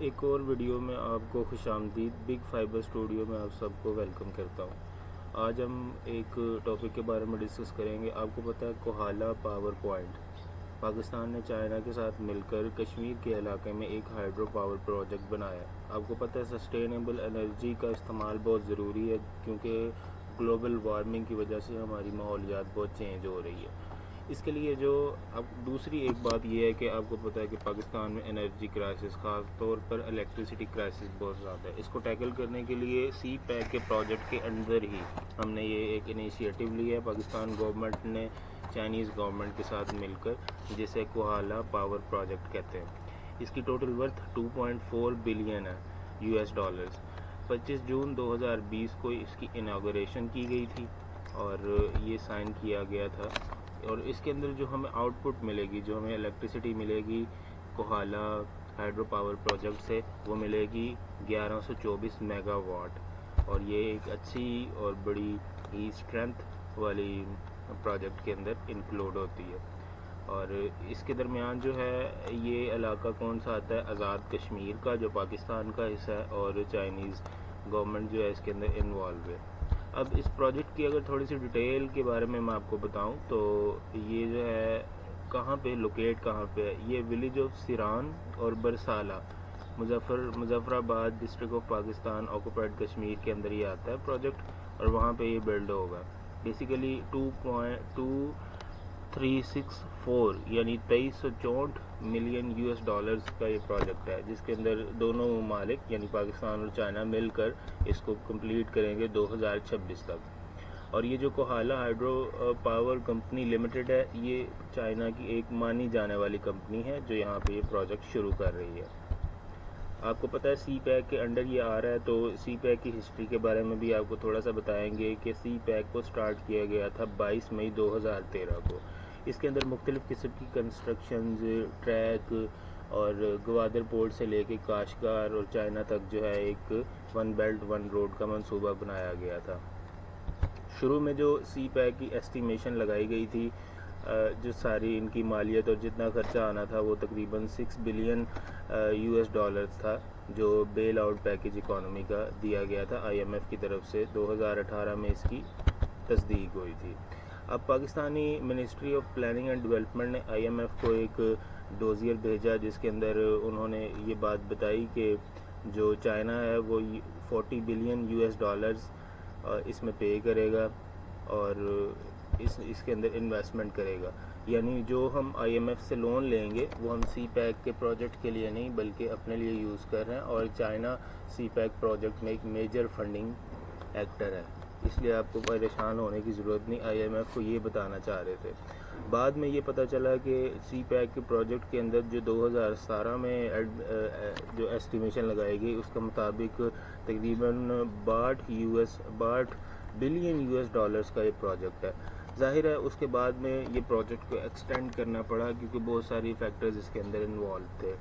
ایک اور ویڈیو میں آپ کو خوش آمدید بگ فائبر اسٹوڈیو میں آپ سب کو ویلکم کرتا ہوں۔ آج ہم ایک ٹاپک کے بارے میں ڈسکس کریں گے۔ آپ کو پتہ ہے کوہالا پاور پوائنٹ پاکستان نے چائنا کے ساتھ مل کر کشمیر کے علاقے میں ایک ہائیڈرو پاور پروجیکٹ بنایا ہے۔ آپ کو پتہ ہے سسٹینیبل انرجی کا استعمال بہت ضروری ہے کیونکہ گلوبل وارمنگ کی وجہ سے ہماری ماحولیات بہت چینج ہو رہی ہے۔ اس کے لیے جو اب دوسری ایک بات یہ ہے کہ آپ کو پتہ ہے کہ پاکستان میں انرجی کرائسس خاص طور پر الیکٹریسٹی کرائسس بہت زیادہ ہے۔ اس کو ٹیکل کرنے کے لیے سی پیک کے پروجیکٹ کے اندر ہی ہم نے یہ ایک انیشیٹو لیا ہے پاکستان گورنمنٹ نے چائنیز گورنمنٹ کے ساتھ مل کر، جسے کوہالا پاور پروجیکٹ کہتے ہیں۔ اس کی ٹوٹل ورتھ 2.4 بلین ہے US ڈالرز۔ 25 جون 2020 کو اس کی اناگوریشن کی گئی تھی اور یہ سائن کیا گیا تھا، اور اس کے اندر جو ہمیں آؤٹ پٹ ملے گی، جو ہمیں الیکٹریسٹی ملے گی کوہالا ہائیڈرو پاور پروجیکٹ سے، وہ ملے گی 1124 میگا واٹ، اور یہ ایک اچھی اور بڑی ہی اسٹرینتھ والی پروجیکٹ کے اندر انکلوڈ ہوتی ہے۔ اور اس کے درمیان جو ہے یہ علاقہ کون سا آتا ہے، آزاد کشمیر کا، جو پاکستان کا حصہ ہے، اور چائنیز گورنمنٹ جو ہے اس کے اندر انوالو ہے۔ اب اس پروجیکٹ کی اگر تھوڑی سی ڈیٹیل کے بارے میں آپ کو بتاؤں تو یہ جو ہے کہاں پہ لوکیٹ کہاں پہ ہے، یہ ولیج آف سیران اور برسالہ مظفر آباد district of Pakistan occupied Kashmir کے اندر یہ آتا ہے پروجیکٹ، اور وہاں پہ یہ بلڈ ہوگا۔ بیسیکلی 2.2364 یعنی 2364 ملین US ڈالرز کا یہ پروجیکٹ ہے، جس کے اندر دونوں ممالک یعنی پاکستان اور چائنا مل کر اس کو کمپلیٹ کریں گے 2026 تک۔ اور یہ جو کوہالا ہائیڈرو پاور کمپنی لمیٹڈ ہے، یہ چائنا کی ایک مانی جانے والی کمپنی ہے جو یہاں پہ یہ پروجیکٹ شروع کر رہی ہے۔ آپ کو پتہ ہے سی پیک کے انڈر یہ آ رہا ہے، تو سی پیک کی ہسٹری کے بارے میں بھی آپ کو تھوڑا سا بتائیں گے کہ سی پیک کو سٹارٹ کیا گیا تھا 22 مئی 2013 کو۔ اس کے اندر مختلف قسم کی کنسٹرکشنز، ٹریک اور گوادر پورٹ سے لے کے کاشغار اور چائنا تک جو ہے ایک ون بیلٹ ون روڈ کا منصوبہ بنایا گیا تھا۔ شروع میں جو سی پیک کی ایسٹیمیشن لگائی گئی تھی، جو ساری ان کی مالیت اور جتنا خرچہ آنا تھا وہ تقریباً 6 بلین US ڈالرز تھا، جو بیل آؤٹ پیکیج اکانومی کا دیا گیا تھا IMF کی طرف سے۔ 2018 میں اس کی تصدیق ہوئی تھی۔ اب Pakistani ministry of planning and development نے IMF کو ایک ڈوزیر بھیجا، جس کے اندر انہوں نے یہ بات بتائی کہ جو چائنا ہے وہ 40 بلین US ڈالرز اس میں پے کرے گا اور اس کے اندر انویسٹمنٹ کرے گا، یعنی جو ہم IMF سے لون لیں گے وہ ہم سی پیک کے پروجیکٹ کے لیے نہیں بلکہ اپنے لیے یوز کر رہے ہیں، اور چائنا سی پیک پروجیکٹ میں ایک میجر فنڈنگ ایکٹر ہے، اس لیے آپ کو پریشان ہونے کی ضرورت نہیں۔ IMF کو یہ بتانا چاہ رہے تھے۔ بعد میں یہ پتہ چلا کہ سی پیک کے پروجیکٹ کے اندر جو 2017 میں جو ایسٹیمیشن لگائی گئی اس کے مطابق تقریباً 62 بلین US ڈالرز کا یہ پروجیکٹ ہے۔ ظاہر ہے اس کے بعد میں یہ پروجیکٹ کو ایکسٹینڈ کرنا پڑا کیونکہ بہت ساری فیکٹرز اس کے اندر انوالو تھے۔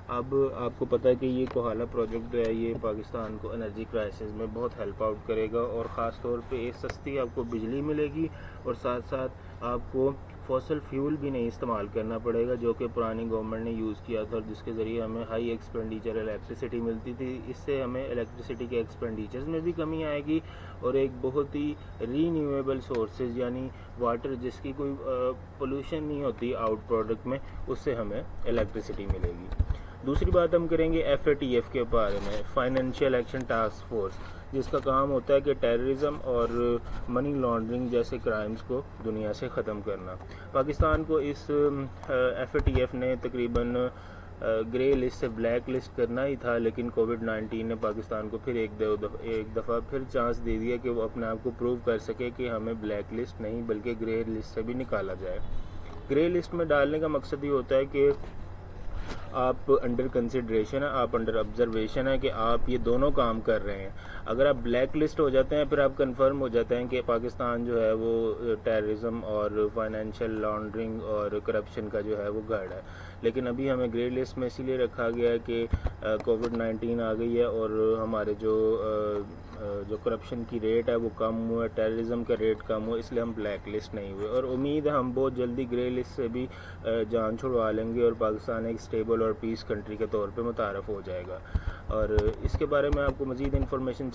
اب آپ کو پتہ ہے کہ یہ کوہالا پروجیکٹ جو ہے یہ پاکستان کو انرجی کرائسس میں بہت ہیلپ آؤٹ کرے گا، اور خاص طور پہ ایک سستی آپ کو بجلی ملے گی، اور ساتھ ساتھ آپ کو فوسل فیول بھی نہیں استعمال کرنا پڑے گا، جو کہ پرانی گورنمنٹ نے یوز کیا تھا اور جس کے ذریعے ہمیں ہائی ایکسپینڈیچر الیکٹریسٹی ملتی تھی۔ اس سے ہمیں الیکٹریسٹی کے ایکسپینڈیچرز میں بھی کمی آئے گی، اور ایک بہت ہی رینیویبل سورسز یعنی واٹر جس کی کوئی پولوشن نہیں ہوتی آؤٹ پروڈکٹ میں، اس سے ہمیں الیکٹریسٹی ملے گی۔ دوسری بات ہم کریں گے FATF کے بارے میں، فائنینشیل ایکشن ٹاسک فورس، جس کا کام ہوتا ہے کہ ٹیررزم اور منی لانڈرنگ جیسے کرائمز کو دنیا سے ختم کرنا۔ پاکستان کو اس FATF نے تقریباً گرے لسٹ سے بلیک لسٹ کرنا ہی تھا، لیکن کووڈ-19 نے پاکستان کو پھر ایک دفعہ پھر چانس دے دیا کہ وہ اپنے آپ کو پروو کر سکے کہ ہمیں بلیک لسٹ نہیں بلکہ گرے لسٹ سے بھی نکالا جائے۔ گرے لسٹ میں ڈالنے کا مقصد یہ ہوتا ہے کہ آپ انڈر کنسیڈریشن ہے، آپ انڈر آبزرویشن ہے کہ آپ یہ دونوں کام کر رہے ہیں۔ اگر آپ بلیک لسٹ ہو جاتے ہیں پھر آپ کنفرم ہو جاتے ہیں کہ پاکستان جو ہے وہ ٹیررزم اور فائنینشیل لانڈرنگ اور کرپشن کا جو ہے وہ گڑھ ہے، لیکن ابھی ہمیں گرے لسٹ میں اسی لیے رکھا گیا ہے کہ کووڈ-19 آ گئی ہے اور ہمارے جو کرپشن کی ریٹ ہے وہ کم ہوا ہے، ٹیررزم کا ریٹ کم ہوا، اس لیے ہم بلیک لسٹ نہیں ہوئے، اور امید ہے ہم بہت جلدی گرے لسٹ سے بھی جان چھڑوا لیں گے اور پاکستان ایک اسٹیبل اور پیس کنٹری کے طور پہ متعارف ہو جائے گا۔ اور اس کے بارے میں آپ کو مزید انفارمیشن